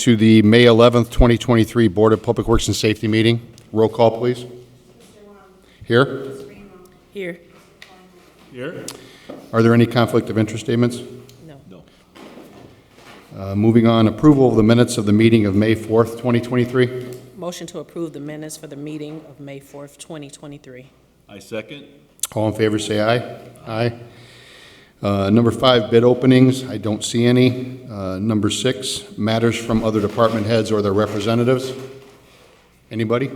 to the May 11th, 2023 Board of Public Works and Safety meeting. Roll call, please. Here? Here. Here? Are there any conflict of interest statements? No. Moving on, approval of the minutes of the meeting of May 4th, 2023. Motion to approve the minutes for the meeting of May 4th, 2023. I second. All in favor, say aye. Aye. Number 5, bid openings. I don't see any. Number 6, matters from other department heads or their representatives. Anybody?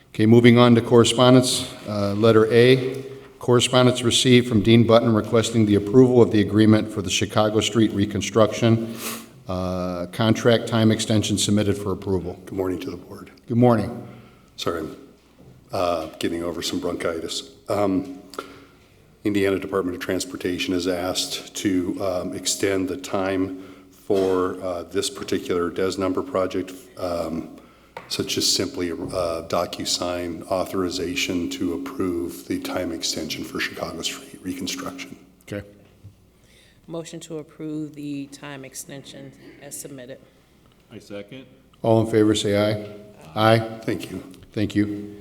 Okay, moving on to correspondence. Letter A, correspondence received from Dean Button requesting the approval of the agreement for the Chicago Street reconstruction. Contract time extension submitted for approval. Good morning to the board. Good morning. Sorry, I'm getting over some bronchitis. Indiana Department of Transportation has asked to extend the time for this particular DES number project, such as simply a DocuSign authorization to approve the time extension for Chicago Street reconstruction. Okay. Motion to approve the time extension as submitted. I second. All in favor, say aye. Aye. Thank you. Thank you.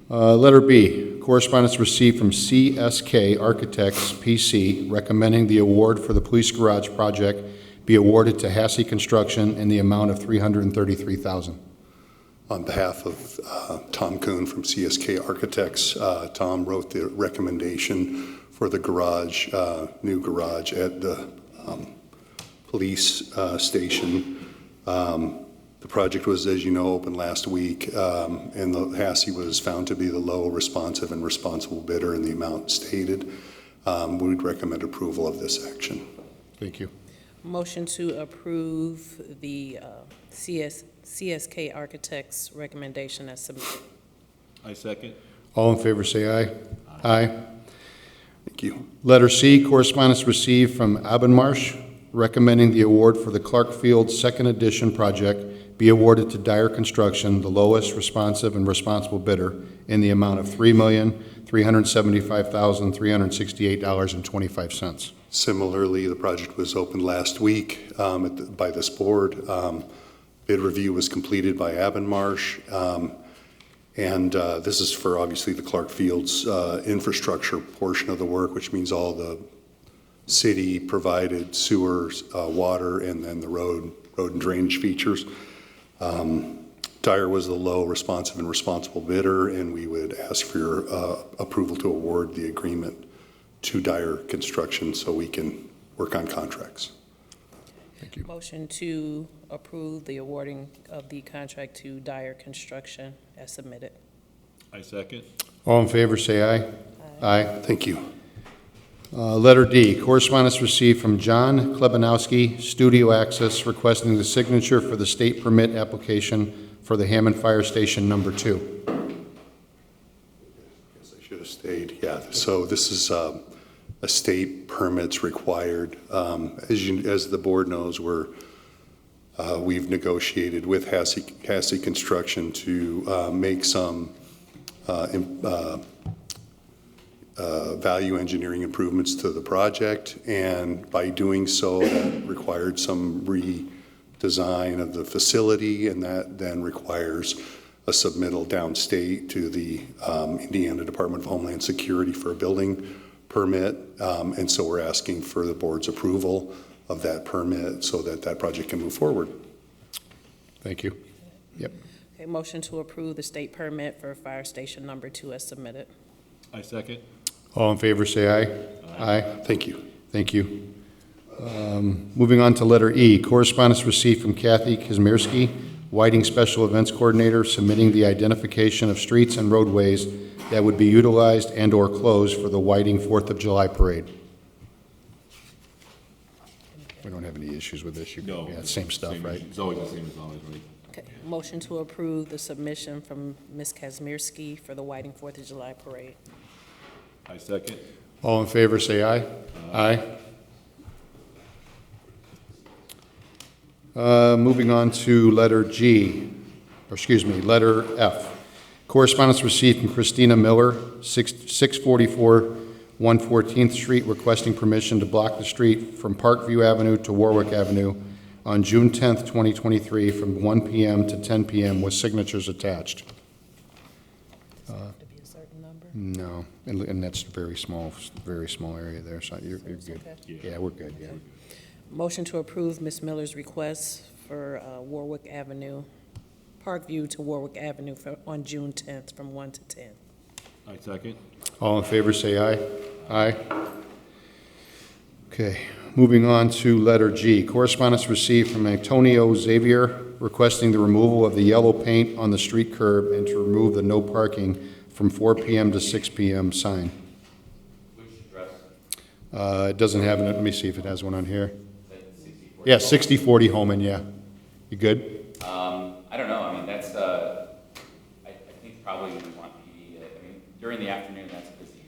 Letter B, correspondence received from CSK Architects, PC, recommending the award for the police garage project be awarded to Hassey Construction in the amount of $333,000. On behalf of Tom Kuhn from CSK Architects, Tom wrote the recommendation for the garage, new garage at the police station. The project was, as you know, opened last week, and the Hassey was found to be the low, responsive, and responsible bidder in the amount stated. We would recommend approval of this action. Thank you. Motion to approve the CSK Architects recommendation as submitted. I second. All in favor, say aye. Aye. Thank you. Letter C, correspondence received from Abbenmarsh, recommending the award for the Clark Field Second Edition project be awarded to Dyer Construction, the lowest responsive and responsible bidder, in the amount of $3,375,368.25. Similarly, the project was opened last week by this board. Bid review was completed by Abbenmarsh, and this is for obviously the Clark Fields infrastructure portion of the work, which means all the city provided sewers, water, and then the road and drainage features. Dyer was the low, responsive, and responsible bidder, and we would ask for your approval to award the agreement to Dyer Construction so we can work on contracts. Thank you. Motion to approve the awarding of the contract to Dyer Construction as submitted. I second. All in favor, say aye. Aye. Thank you. Letter D, correspondence received from John Klebanowski, Studio Access, requesting the signature for the state permit application for the Hammond Fire Station number 2. Yes, I should have stayed. Yeah, so this is a state permits required. As the board knows, we've negotiated with Hassey Construction to make some value engineering improvements to the project, and by doing so, that required some redesign of the facility, and that then requires a submittal downstate to the Indiana Department of Homeland Security for a building permit, and so we're asking for the board's approval of that permit so that that project can move forward. Thank you. Yep. Okay, motion to approve the state permit for fire station number 2 as submitted. I second. All in favor, say aye. Aye. Thank you. Thank you. Moving on to letter E, correspondence received from Kathy Kazmierski, Whiting Special Events Coordinator, submitting the identification of streets and roadways that would be utilized and or closed for the Whiting 4th of July parade. We don't have any issues with this. No. Yeah, same stuff, right? It's always the same as always, right? Okay, motion to approve the submission from Ms. Kazmierski for the Whiting 4th of July parade. I second. All in favor, say aye. Aye. Moving on to letter letter F. Correspondence received from Christina Miller, 644 114th Street, requesting permission to block the street from Parkview Avenue to Warwick Avenue on June 10th, 2023, from 1 PM to 10 PM with signatures attached. Does it have to be a certain number? No, and that's very small area there, so you're It's good. okay. Yeah, we're good, yeah. Motion to approve Ms. Miller's request for Warwick Avenue, Parkview to Warwick Avenue on June 10th from 1 to 10. I second. All in favor, say aye. Aye. Okay, moving on to letter G. Correspondence received from Antonio Xavier requesting the removal of the yellow paint on the street curb and to remove the no parking from 4 PM to 6 PM sign. Which address? It doesn't have it, let me see if it has one on here. Is that 60? Yeah, 6040 Holman, yeah. You good? I don't know, I mean, that's, I think probably we want the, I mean, during the afternoon, that's a busy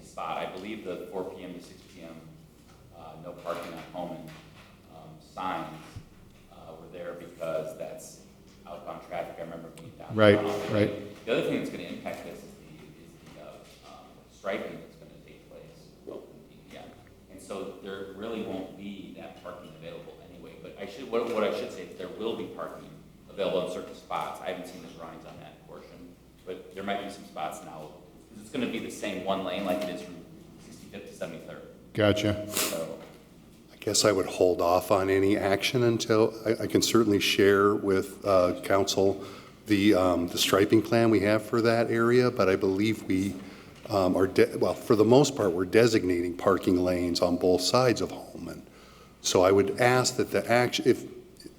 spot. I believe the 4 PM to 6 PM, no parking on Homan, signs, were there because that's outbound traffic. I remember being down. Right, right. The other thing that's gonna impact this is the striping that's gonna take place, open PM. And so there really won't be that parking available anyway, but what I should say is there will be parking available in certain spots. I haven't seen the drawings on that portion, but there might be some spots now. It's gonna be the same one lane like it is from 65th to 73rd. Gotcha. So, I guess I would hold off on any action until, I can certainly share with council the striping plan we have for that area, but I believe we well, for the most part, we're designating parking lanes on both sides of Holman. So I would ask that the action, if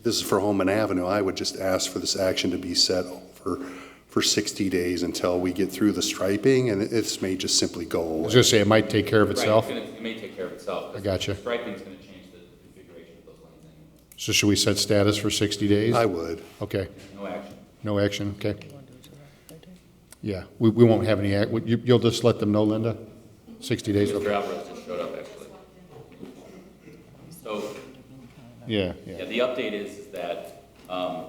this is for Holman Avenue, I would just ask for this action to be set over for 60 days until we get through the striping, and this may just simply go I was away. gonna say, it might take care of right, itself. it may take care of itself. 'Cause I gotcha. the striping's gonna change the configuration of those lanes anyway. So should we set status for 60 days? I would. Okay, No action. no action, okay. You want to do July 13th? Yeah, we won't have any, you'll just let them know, Linda? 60 days, Mr. okay. Alvarez just showed up, actually. So, Yeah, yeah, yeah. the update is that,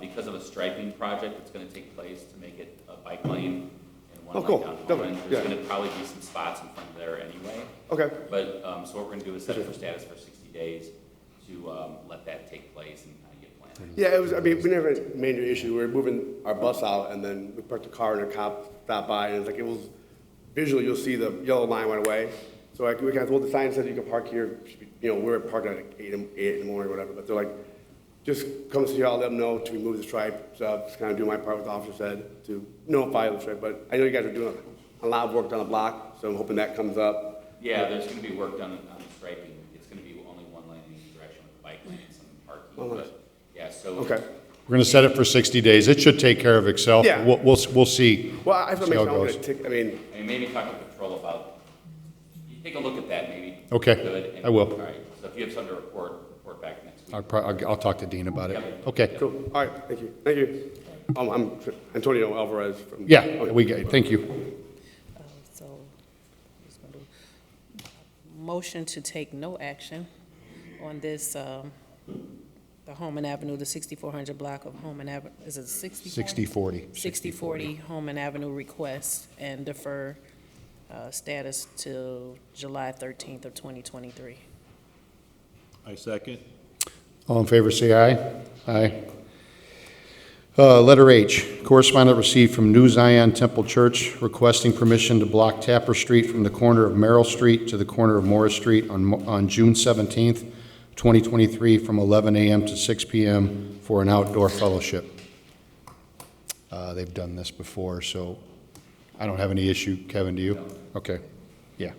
because of a striping project that's gonna take place to make it a bike lane and one Oh, lane cool. down Definitely, Holman, there's yeah. gonna probably be some spots in front of there anyway. Okay. But, so what we're gonna do is set it for status for 60 days to, let that take place and kind of get planned. Yeah, it was, I mean, we never had a major issue. We were moving our bus out and then we parked the car and a cop stopped by and it's like, it was, visually, you'll see the yellow line went away. So like, we kind of told the sign said you can park here, you know, we were parking at like 8 in the morning or whatever, but they're like, just come see y'all, let them know to remove the stripe. So just kind of do my part, what the officer said, to notify the stripe. But I know you guys are doing a lot of work down the block, so I'm hoping that comes up. Yeah, there's gonna be work done on the striping. It's gonna be only one lane in each direction with the bike lane and some parking. Oh, nice. But, yeah, so. Okay. We're gonna set it for 60 days. It should take care of itself. Yeah. We'll see. Well, I have to See make how sure it I'm goes. gonna take, I mean, And maybe talk to patrol about, you take a look at that maybe. Okay, Good, and- I will. All right, so if you have something to report back next week. I'll talk to Dean about it. Yep. Okay. cool. All right, thank you. Thank you. I'm Antonio Alvarez from. Yeah, Okay. we get it. Thank you. So, just gonna do motion to take no action on this, the Holman Avenue, the 6400 block of Holman Avenue, is it 60? 6040. 6040 Holman Avenue request and defer status till July 13th of 2023. I second. All in favor, say aye. Aye. Letter H, correspondent received from New Zion Temple Church requesting permission to block Tapper Street from the corner of Merrill Street to the corner of Morris Street on June 17th, 2023, from 11 a.m. to 6 p.m. for an outdoor fellowship. They've done this before, so I don't have any issue. Kevin, do you? Okay. Yeah.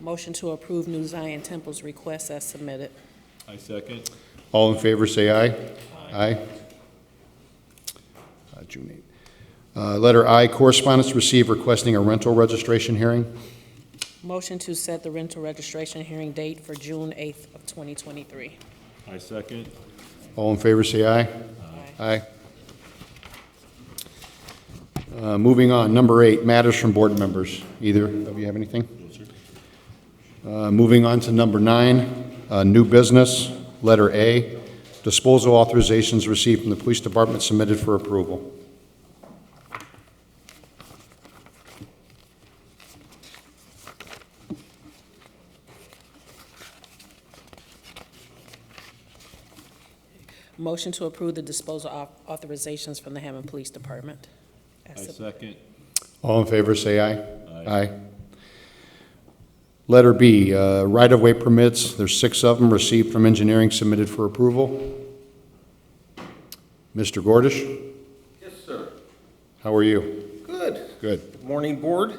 Motion to approve New Zion Temple's request as submitted. I second. All in favor, say aye. Aye. June 8th. Letter I, correspondence received requesting a rental registration hearing. Motion to set the rental registration hearing date for June 8th of 2023. I second. All in favor, say aye. Aye. Moving on, number 8, matters from board members. Either of you have anything? Moving on to number 9, new business, letter A, disposal authorizations received from the police department submitted for approval. Motion to approve the disposal authorizations from the Hammond Police Department. I second. All in favor, say aye. Aye. Letter B, right-of-way permits, there's 6 of them received from engineering, submitted for approval. Mr. Gordish, Yes, sir. how are you? Good. Good. Morning, Board.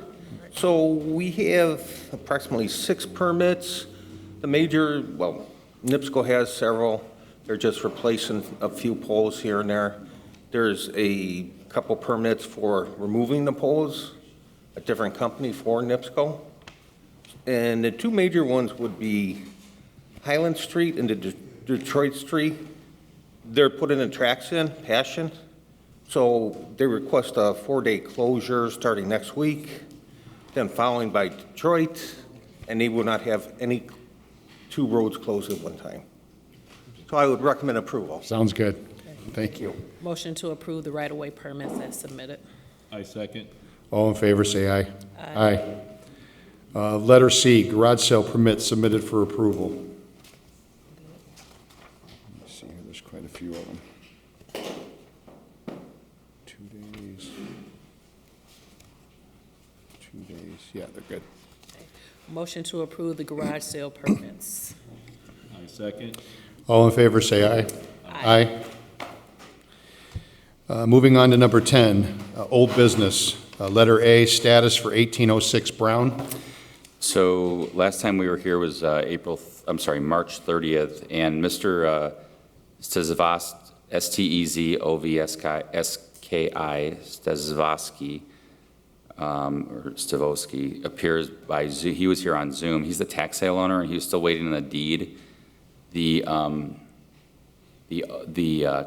So we have approximately 6 permits. The major, well, NIPSCO has several. They're just replacing a few poles here and there. There's a couple permits for removing the poles, a different company for NIPSCO. And the 2 major ones would be Highland Street and the Detroit Street. They're putting the tracks in, Passion. So they request a 4-day closure starting next week, then following by Detroit, and they will not have any 2 roads closed at one time. So I would recommend approval. Sounds good. Thank you. Motion to approve the right-of-way permits as submitted. I second. All in favor, say aye. Aye. Letter C, garage sale permit submitted for approval. Let me see here, there's quite a few of them. 2 days. 2 days, yeah, they're good. Motion to approve the garage sale permits. I second. All in favor, say aye. Aye. Moving on to number 10, old business. Letter A, status for 1806 Brown. So last time we were here was March 30th, and Mr. Stezovsky, S-T-E-Z-O-V-S-K-I, Stezovsky, or Stavosky, appears by Zoom. He was here on Zoom. He's the tax sale owner, and he was still waiting on the deed. The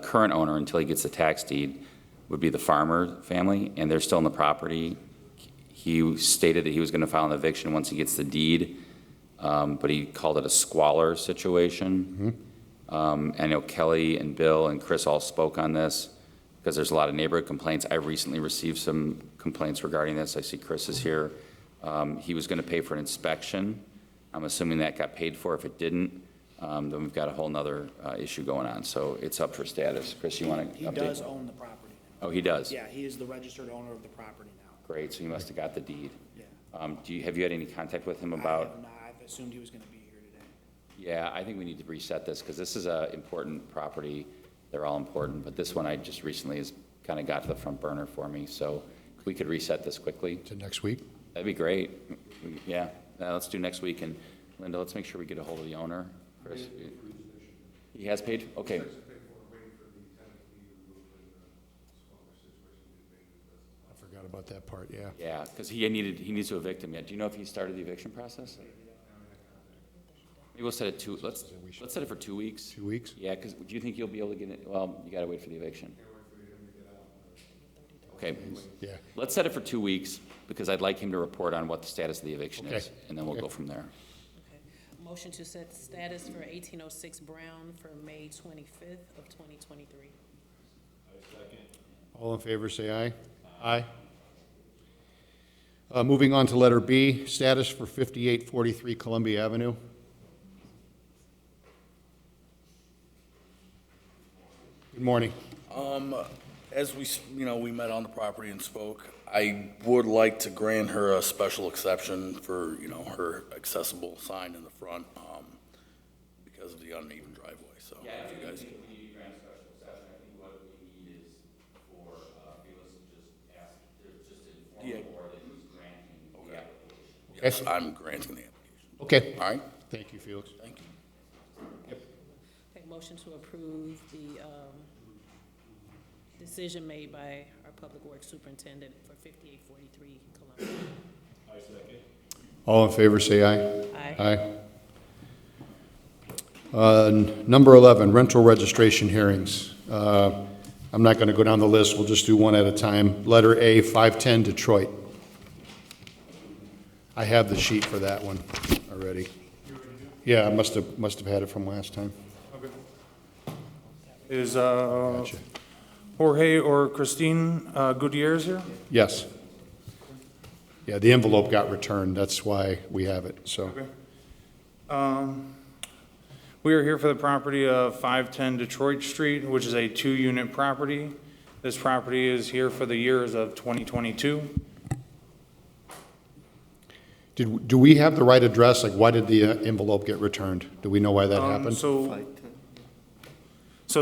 current owner, until he gets the tax deed, would be the Farmer family, and they're still in the property. He stated that he was going to file an eviction once he gets the deed, but he called it a squalor situation. I know Kelly and Bill and Chris all spoke on this because there's a lot of neighborhood complaints. I recently received some complaints regarding this. I see Chris is here. He was going to pay for an inspection. I'm assuming that got paid for. If it didn't, then we've got a whole nother issue going on. So it's up for status. Chris, you want to update? He does own the property now. Oh, he does? Yeah, he is the registered owner of the property now. Great, so you must have got the deed. Yeah. Have you had any contact with him I about? have not, I've assumed he was gonna be here today. Yeah, I think we need to reset this, because this is a important property. They're all important, but this one I just recently has kind of got to the front burner for me, so if we could reset this quickly, To next week? that'd be great. Yeah, let's do next week, and Linda, let's make sure we get a hold of the owner. Chris? He has paid? Okay. I forgot about that part, yeah. Yeah, because he needs to evict him yet. Do you know if he started the eviction process? Maybe we'll set it let's set it for 2 weeks. 2 weeks? Yeah, because do you think you'll be able to get it? Well, you gotta wait for the eviction. Okay, Yeah. let's set it for 2 weeks, because I'd like him to report on what the status of the eviction is, Okay. and then we'll Okay. go from there. Okay. Motion to set status for 1806 Brown for May 25th of 2023. All in favor, say aye. Aye. Moving on to letter B, status for 5843 Columbia Avenue. Good morning. As we met on the property and spoke, I would like to grant her a special exception for, her accessible sign in the front, because of the uneven driveway, so if you guys. We need to grant special exception. I think what we need is for Felix to just inform the board that he's granting the application. Yes, I'm granting the application. Okay. All right? Thank you, Felix. Thank you. Okay, motion to approve the decision made by our Public Works Superintendent for 5843 Columbia. I second. All in favor, say aye. Aye. Number 11, rental registration hearings. I'm not going to go down the list, we'll just do one at a time. Letter A, 510 Detroit. I have the sheet for that one already. Yeah, I must have had it from last time. Is Gotcha. Jorge or Christine Gutierrez here? Yes. Yeah, the envelope got returned, that's why we have it, so. Okay. We are here for the property of 510 Detroit Street, which is a 2-unit property. This property is here for the years of 2022. Do we have the right address? Like, why did the envelope get returned? Do we know why that happened? So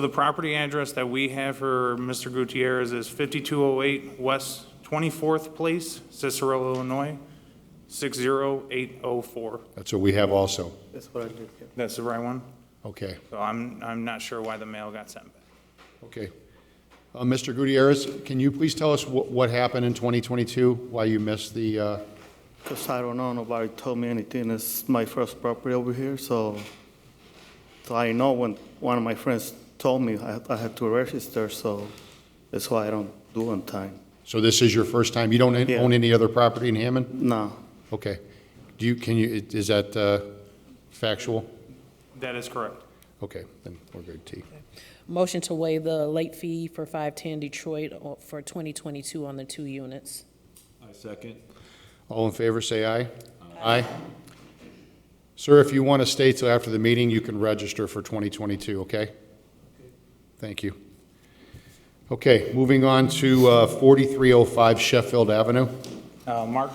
the property address that we have for Mr. Gutierrez is 5208 West 24th Place, Cicero, Illinois, 60804. That's what we have also. That's what I did, yeah. That's the right one? Okay, So I'm not sure why the mail got sent back. okay. Mr. Gutierrez, can you please tell us what happened in 2022? Why you missed the, Because I don't know, nobody told me anything. It's my first property over here, so I know when one of my friends told me I had to register, so that's why I don't do on time. so this is your first time? You don't Yeah. own any other property in Hammond? No, Okay. Is that factual? That is correct. Okay, then we're good, T. Motion to waive the late fee for 510 Detroit for 2022 on the 2 units. I second. All in favor, say aye. Aye. Sir, if you want to stay till after the meeting, you can register for 2022, okay? Thank you. Okay, moving on to 4305 Sheffield Avenue. Mark?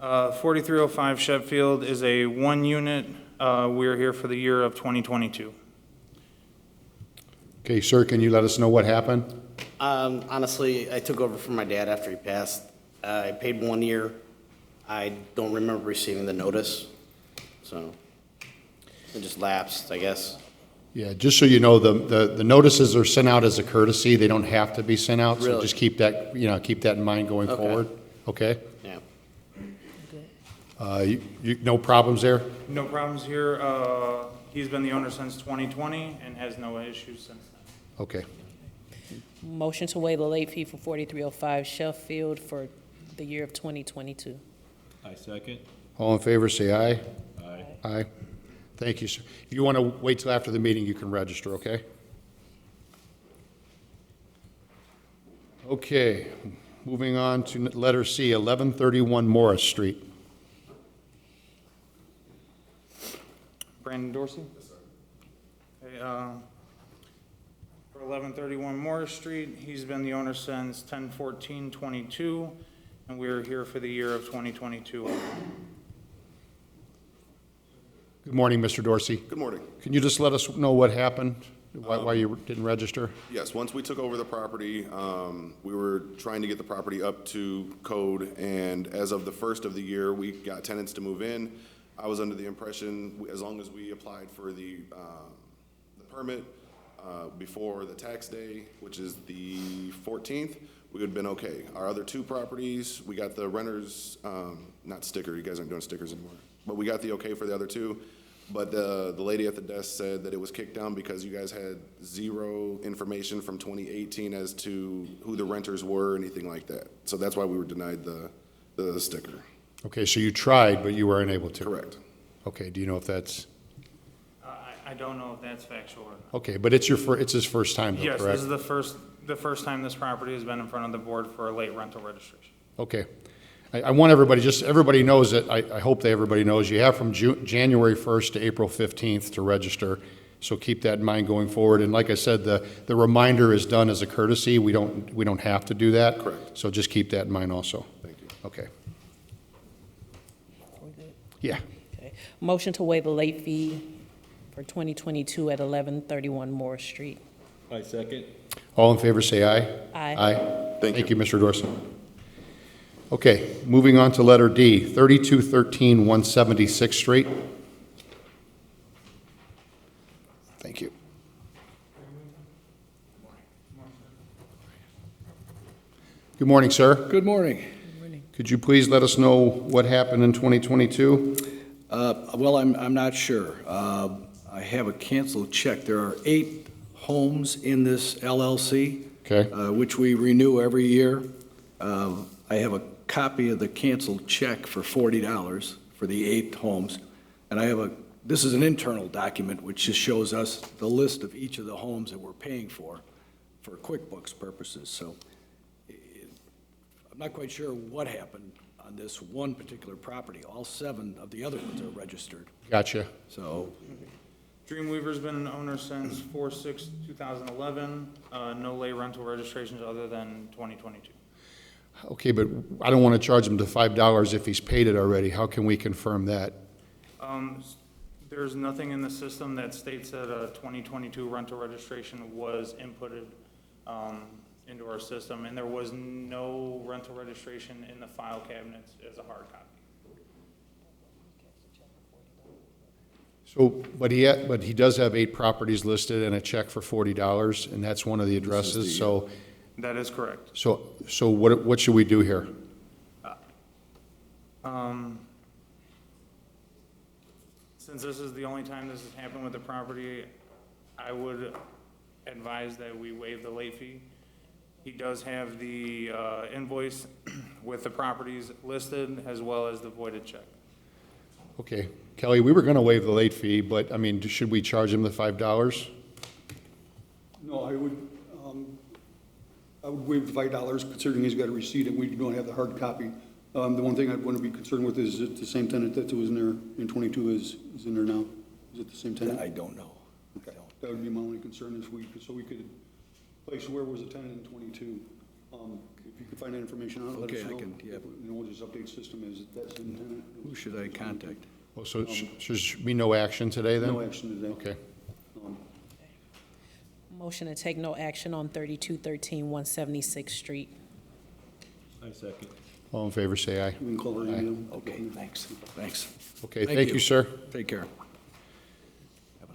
4305 Sheffield is a 1-unit. We're here for the year of 2022. Okay, sir, can you let us know what happened? Honestly, I took over from my dad after he passed. I paid 1 year. I don't remember receiving the notice, so it just lapsed, I guess. Yeah, just so you know, the notices are sent out as a courtesy. They don't have to be sent out, so Really? just keep that, keep that in mind going Okay. forward, okay? Yeah. No problems there? No problems here. He's been the owner since 2020 and has no issues since then. Okay. Motion to waive the late fee for 4305 Sheffield for the year of 2022. I second. All in favor, say aye. Aye. Aye. Thank you, sir. If you want to wait till after the meeting, you can register, okay? Okay, moving on to letter C, 1131 Morris Street. Brandon Dorsey? Yes, sir. Okay, for 1131 Morris Street, he's been the owner since 10/14/22, and we're here for the year of 2022. Good morning, Mr. Dorsey. Good morning. Can you just let us know what happened, why you didn't register? Yes, once we took over the property, we were trying to get the property up to code, and as of the first of the year, we got tenants to move in. I was under the impression, as long as we applied for the permit before the tax day, which is the 14th, we would have been okay. Our other 2 properties, we got the renters, not sticker, you guys aren't doing stickers anymore, but we got the okay for the other 2. But the lady at the desk said that it was kicked down because you guys had 0 information from 2018 as to who the renters were, anything like that. So that's why we were denied the sticker. Okay, so you tried, but you were unable to? Correct. Okay, do you know if that's, I don't know if that's factual or not. okay, but it's it's his first time, though, Yes, correct? this is the first time this property has been in front of the board for a late rental registration. Okay. I want everybody, just everybody knows that, I hope that everybody knows, you have from January 1st to April 15th to register, so keep that in mind going forward. And like I said, the reminder is done as a courtesy. We don't have to do that. Correct. So just keep that in mind also. Thank you. Okay. We good? Yeah. Okay. Motion to waive the late fee for 2022 at 1131 Morris Street. I second. All in favor, say aye. Aye. Aye. Thank you. Mr. Dorsey. Okay, moving on to letter D, 3213 176th Street. Thank you. Good morning, sir. Good morning. Could you please let us know what happened in 2022? Well, I'm not sure. I have a canceled check. There are 8 homes in this LLC, Okay. which we renew every year. I have a copy of the canceled check for $40 for the 8 homes. And this is an internal document which just shows us the list of each of the homes that we're paying for QuickBooks purposes. So I'm not quite sure what happened. on this one particular property. All 7 of the other ones are registered. Gotcha. So Dreamweaver's been an owner since 4/6/2011. No late rental registrations other than 2022. Okay, but I don't want to charge him the $5 if he's paid it already. How can we confirm that? There's nothing in the system that states that a 2022 rental registration was inputted into our system, and there was no rental registration in the file cabinets as a hard copy. So, but he does have 8 properties listed and a check for $40, and that's one of the addresses, so, That is correct. so what should we do here? Since this is the only time this has happened with the property, I would advise that we waive the late fee. He does have the invoice with the properties listed as well as the voided check. Okay, Kelly, we were gonna waive the late fee, but, I mean, should we charge him the $5? No, I would waive the $5 considering he's got a receipt and we don't have the hard copy. The one thing I'd want to be concerned with is that the same tenant that was in there in 22 is in there now. Is it the same tenant? I don't know. Okay. That would be my only concern is we could place where was the tenant in 22. If you could find that information out, let us Okay, I know. can, yeah. You know what his update system is, that same tenant. Who should I contact? Well, so should be no action today then? No action today. Okay. Motion to take no action on 3213 176th Street. I second. All in favor, say aye. We can call her Aye. email. Okay, thanks. Okay, thank you, sir. Take care.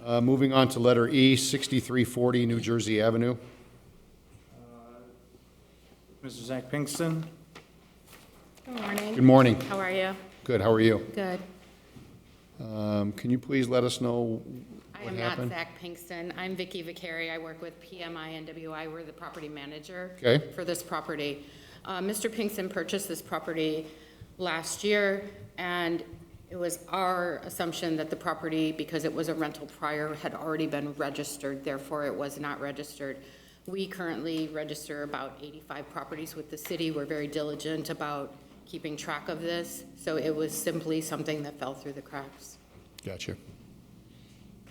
Moving on to letter E, 6340 New Jersey Avenue. Mr. Zach Pinkston? Good morning. Good morning. How are you? Good, how are you? Good. Can you please let us know I what am happened? not Zach Pinkston. I'm Vicky Vicari. I work with PMI and WI. We're the property manager Okay. for this property. Mr. Pinkston purchased this property last year, and it was our assumption that the property, because it was a rental prior, had already been registered, therefore it was not registered. We currently register about 85 properties with the city. We're very diligent about keeping track of this, so it was simply something that fell through the cracks. Gotcha.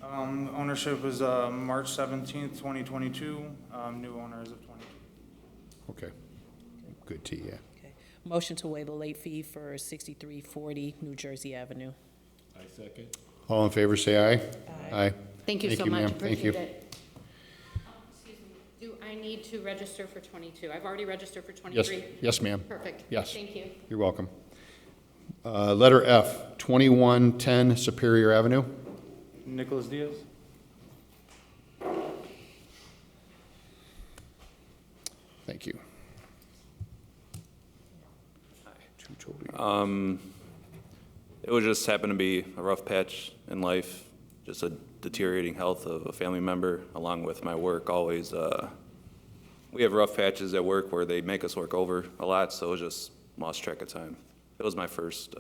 Ownership is March 17th, 2022. New owner is of 22. Okay. Good tea, yeah. Okay. Motion to waive the late fee for 6340 New Jersey Avenue. I second. All in favor, say aye. Aye. Thank you so much, ma'am. Thank you. appreciate it. Excuse me, do I need to register for 22? I've already registered for 23? Yes, ma'am. Perfect. Yes. Thank you. You're welcome. Letter F, 2110 Superior Avenue. Nicholas Diaz? Thank you. It would just happen to be a rough patch in life, just a deteriorating health of a family member, along with my work. Always, we have rough patches at work where they make us work over a lot, so it was just lost track of time. It was my first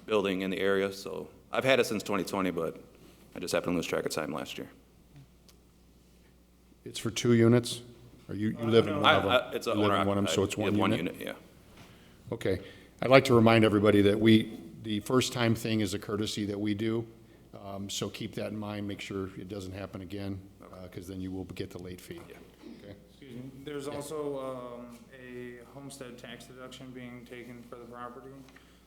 building in the area, so I've had it since 2020, but I just happened to lose track of time last year. It's for 2 units? Or you live in one of them? It's You live in one of them, so it's one unit? yeah. Okay. I'd like to remind everybody that the first-time thing is a courtesy that we do, so keep that in mind, make sure it doesn't happen again, because then you will get the late fee. Okay? Excuse me. There's also a homestead tax deduction being taken for the property.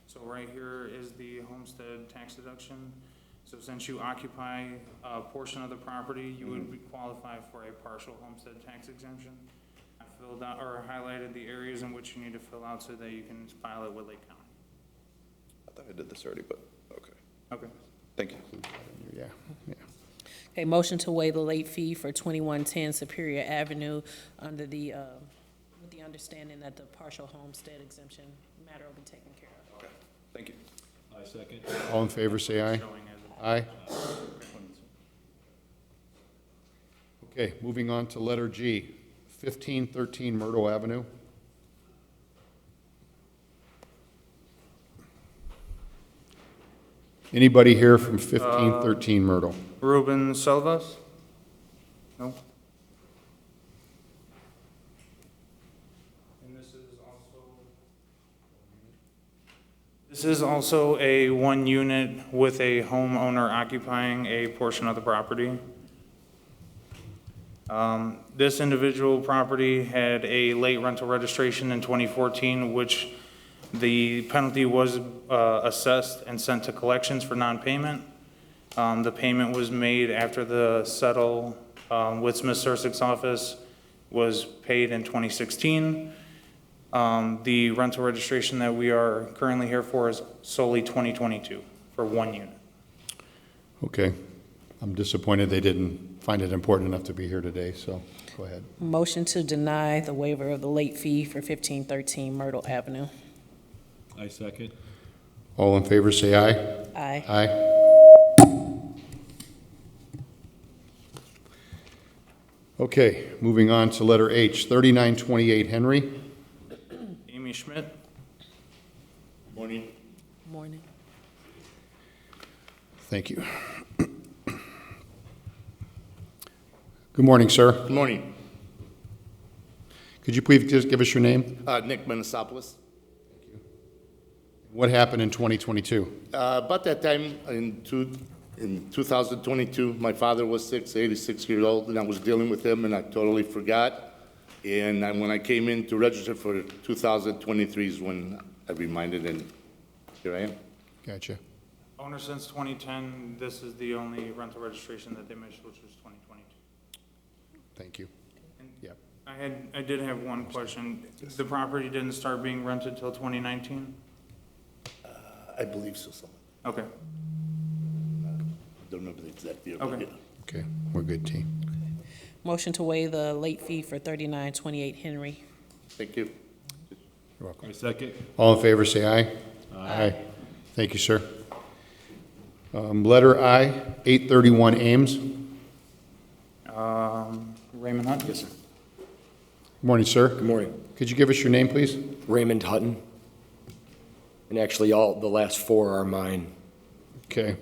So right here is the homestead tax deduction. So since you occupy a portion of the property, you would qualify for a partial homestead tax exemption. I filled out or highlighted the areas in which you need to fill out so that you can file it with Lake County. I thought I did this already, but okay. Okay. Thank you. Yeah, yeah. Okay, motion to waive the late fee for 2110 Superior Avenue under the, with the understanding that the partial homestead exemption matter will be taken care of. Okay, thank you. I second. All in favor, say aye. Aye. Okay, moving on to letter G, 1513 Myrtle Avenue. Anybody here from 1513 Myrtle? Ruben Selvas? No? And this is also This is also a one unit with a homeowner occupying a portion of the property. This individual property had a late rental registration in 2014, which the penalty was assessed and sent to collections for non-payment. The payment was made after the settle with Smith Sursex's office was paid in 2016. The rental registration that we are currently here for is solely 2022 for one unit. Okay. I'm disappointed they didn't find it important enough to be here today, so go ahead. Motion to deny the waiver of the late fee for 1513 Myrtle Avenue. I second. All in favor, say aye. Aye. Aye. Okay, moving on to letter H, 3928 Henry. Amy Schmidt. Morning. Morning. Thank you. Good morning, sir. Good morning. Could you please just give us your name? Nick Menisopoulos. What happened in 2022? About that time, in 2022, my father was sick, 86 years old, and I was dealing with him, and I totally forgot. And when I came in to register for 2023 is when I reminded, and here I am. Gotcha. Owner since 2010, this is the only rental registration that they missed, which was 2022. Thank you. Yep. I did have one question. The property didn't start being rented till 2019? I believe so, something. Okay. Don't remember the exact year. Okay. Okay, we're good, team. Motion to waive the late fee for 3928 Henry. Thank you. You're welcome. I second. All in favor, say aye. Aye. Thank you, sir. Letter I, 831 Ames. Raymond Hunt? Yes, sir. Good morning, sir. Good morning. Could you give us your name, please? Raymond Hutton. And actually, the last four are mine. Okay.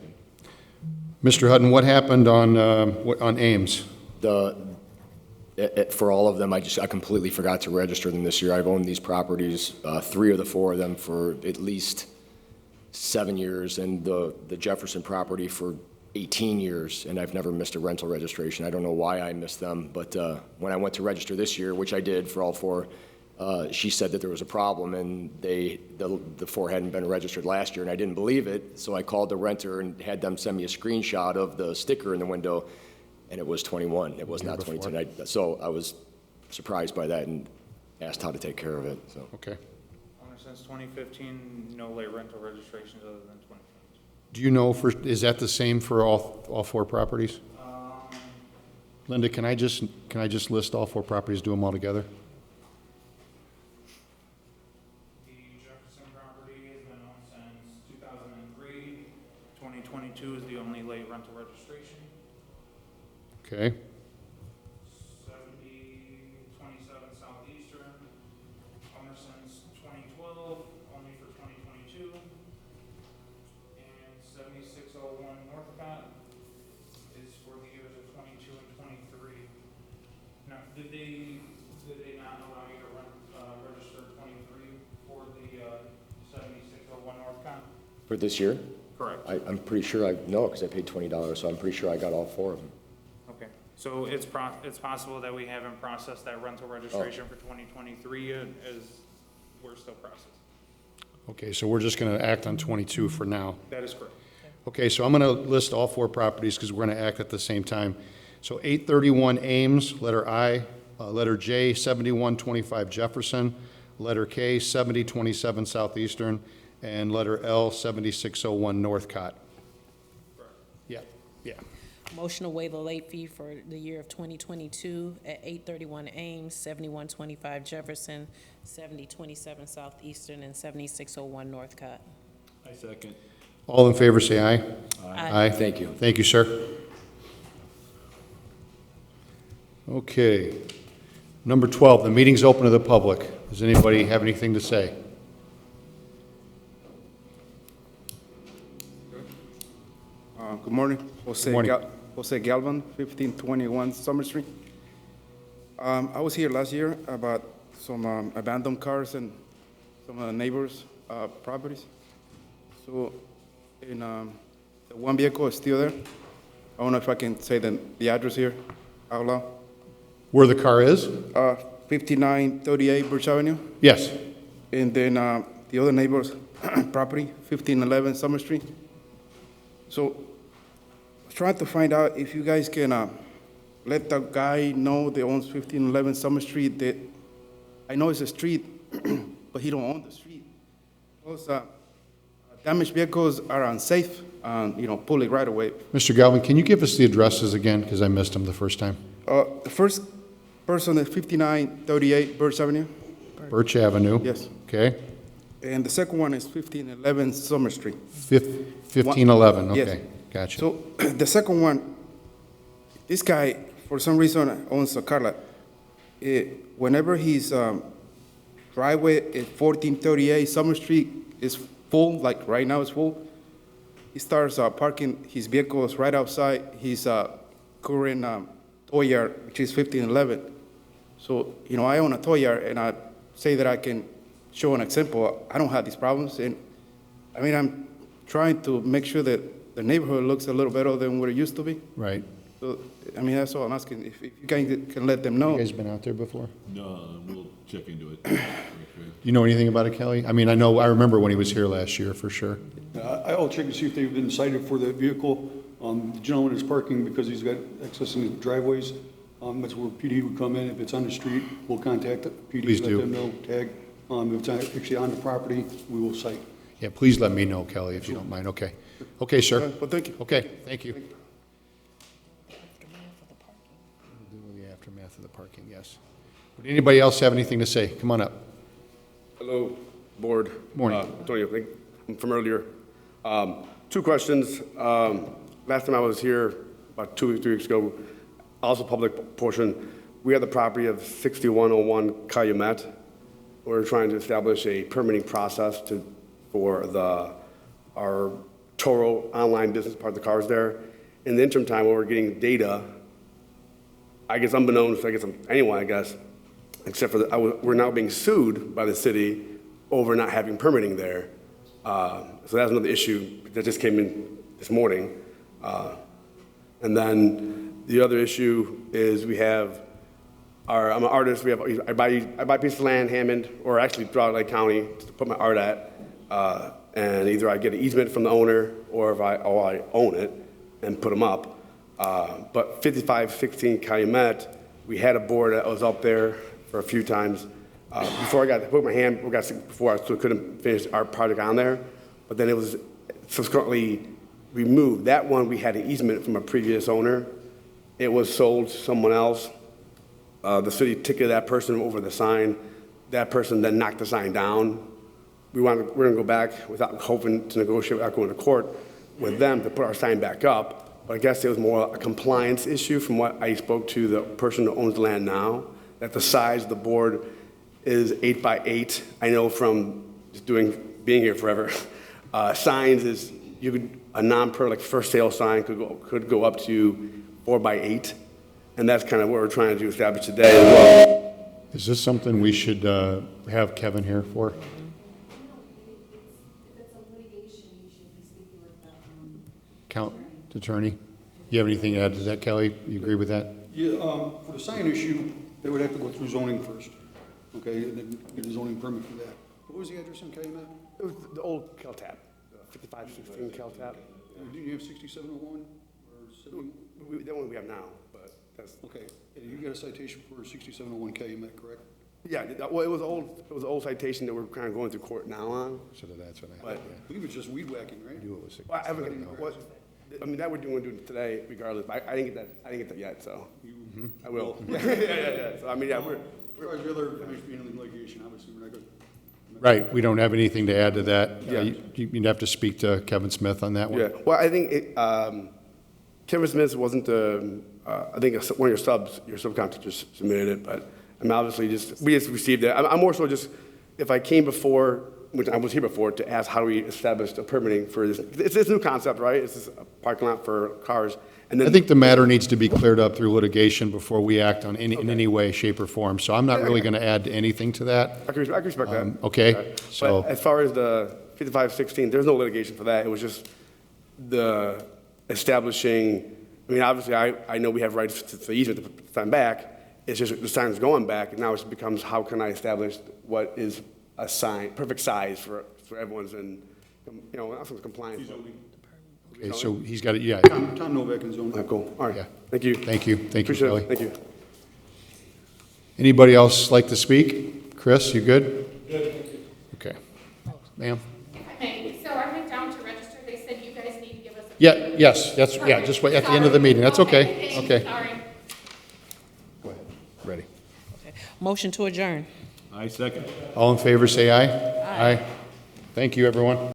Mr. Hutton, what happened on Ames? For all of them, I completely forgot to register them this year. I've owned these properties, three of the four of them, for at least 7 years, and the Jefferson property for 18 years, and I've never missed a rental registration. I don't know why I missed them, but when I went to register this year, which I did for all four, she said that there was a problem, and the four hadn't been registered last year, and I didn't believe it, so I called the renter and had them send me a screenshot of the sticker in the window, and it was 21. It was not 22. So I was surprised by that and asked how to take care of it. So. Okay. Owner since 2015, no late rental registrations other than 2022. Do you know, is that the same for all four properties? Linda, can I just list all four properties, do them all together? The Jefferson property has been owned since 2003. 2022 is the only late rental registration. Okay. 7027 Southeastern, owner since 2012, only for 2022. And 7601 Northcott is for the years of 22 and 23. Now, did they not allow you to register 23 for the 7601 Northcott? For this year? Correct. I'm pretty sure no, because I paid $20, so I'm pretty sure I got all four of them. Okay, so it's possible that we haven't processed that rental registration for 2023 yet, as we're still processing. Okay, so we're just going to act on 22 for now. That is correct. Okay, so I'm going to list all four properties because we're going to act at the same time. So 831 Ames, letter I, letter J, 7125 Jefferson, letter K, 7027 Southeastern, and letter L, 7601 Northcott. Yeah, yeah. Motion to waive the late fee for the year of 2022 at 831 Ames, 7125 Jefferson, 7027 Southeastern, and 7601 Northcott. I second. All in favor, say aye. Aye. Thank you. Thank you, sir. Okay. Number 12, the meeting's open to the public. Does anybody have anything to say? Good morning. Good morning. Jose Galvan, 1521 Summer Street. I was here last year about some abandoned cars and some neighbors' properties. So, in, the one vehicle is still there. I don't know if I can say the address here out loud. Where the car is? 5938 Birch Avenue. Yes. And then the other neighbor's property, 1511 Summer Street. So, I was trying to find out if you guys can let the guy know that owns 1511 Summer Street that I know it's a street, but he don't own the street. Plus, damaged vehicles are unsafe, pull it right away. Mr. Galvin, can you give us the addresses again, because I missed them the first time? The first person is 5938 Birch Avenue. Birch Avenue? Yes. Okay. And the second one is 1511 Summer Street. 1511, okay. Yes. Gotcha. So the second one, this guy, for some reason, owns a car lot. Whenever his driveway at 1438 Summer Street is full, like right now it's full, he starts parking his vehicles right outside his current toy yard, which is 1511. So, I own a toy yard, and I say that I can show an example. I don't have these problems, and I'm trying to make sure that the neighborhood looks a little better than what it used to be. Right. So, that's all I'm asking. If you guys can let them know. You guys been out there before? No, we'll check into it. You know anything about it, Kelly? I remember when he was here last year, for sure. I'll check to see if they've been cited for the vehicle. The gentleman is parking because he's got access in his driveways. That's where PD would come in. If it's on the street, we'll contact the PD. Please do. Let them know, tag. If it's actually on the property, we will cite. Yeah, please let me know, Kelly, if you don't mind. Okay. Okay, sir. Well, thank you. Okay, thank you. The aftermath of the parking, yes. Would anybody else have anything to say? Come on up. Hello, board. Morning. Antonio, I'm from earlier. Two questions. Last time I was here, about 3 weeks ago, also public portion, we had the property of 6101 Calumet. We're trying to establish a permitting process for our Toro online business, part of the cars there. In the interim time, while we're getting data, I guess unbeknownst to anyone, except for we're now being sued by the city over not having permitting there. So that's another issue that just came in this morning. And then the other issue is we have I'm an artist. I buy a piece of land, Hammond, or actually throughout Lake County to put my art at, and either I get an easement from the owner or if I own it and put them up. But 5516 Calumet, we had a board that was up there for a few times before I got to put my hand. Before I still couldn't finish our project on there, but then it was subsequently removed. That one we had an easement from a previous owner. It was sold to someone else. The city ticketed that person over the sign. That person then knocked the sign down. We're going to go back without hoping to negotiate without going to court with them to put our sign back up. But I guess it was more a compliance issue from what I spoke to the person who owns the land now, that the size of the board is 8 by 8. I know from just being here forever, signs is a non-per, like first sale sign could go up to 4 by 8. And that's kind of what we're trying to establish today as well. Is this something we should have Kevin here for? Count attorney? You have anything to add to that, Kelly? You agree with that? Yeah, for the sign issue, they would have to go through zoning first, okay, and then get a zoning permit for that. What was the address on Calumet? It was the old Caltap, 5516 Caltap. Do you have 6701 or 70? That one we have now, but that's... Okay, and you got a citation for 6701 Calumet, correct? Yeah, well, it was an old citation that we're kind of going through court now on. So that's what But, I believe it's just weed whacking, right? I knew it was well, that we're doing today regardless. I didn't get that yet, so I will. Yeah. So we're... As far as the other being in the litigation, obviously, we're not going to... Right, we don't have anything to add to that. Yeah. You'd have to speak to Kevin Smith on that one. Yeah, well, I think Kevin Smith wasn't I think one of your subcontractors submitted it, but obviously we just received it. I'm more so just, if I came before, which I was here before, to ask how do we establish the permitting for this. It's this new concept, right? It's just a parking lot for cars. And then I think the matter needs to be cleared up through litigation before we act on in any way, shape, or form. So I'm not really going to add anything to that. I can respect that. Okay, so. But as far as the 5516, there's no litigation for that. It was just the establishing, I mean, obviously, I know we have rights to the easement to put the sign back. It's just the sign's going back, and now it becomes, how can I establish what is a sign, perfect size for everyone's in, you know, not compliance. Okay, so he's got it, yeah. Tom Novak and zoning. Cool, all right. Yeah. Thank you. Thank you, thank you, Appreciate Kelly. it, thank you. Anybody else like to speak? Chris, you good? Good. Okay. Ma'am? Okay, so I went down to register, they said you guys need to give us a. Yeah, yes, that's, yeah, just wait at the end of the meeting, that's okay, thanks, okay. Sorry. Go ahead, ready. Motion to adjourn. I second. All in favor, say aye. Aye. Thank you, everyone.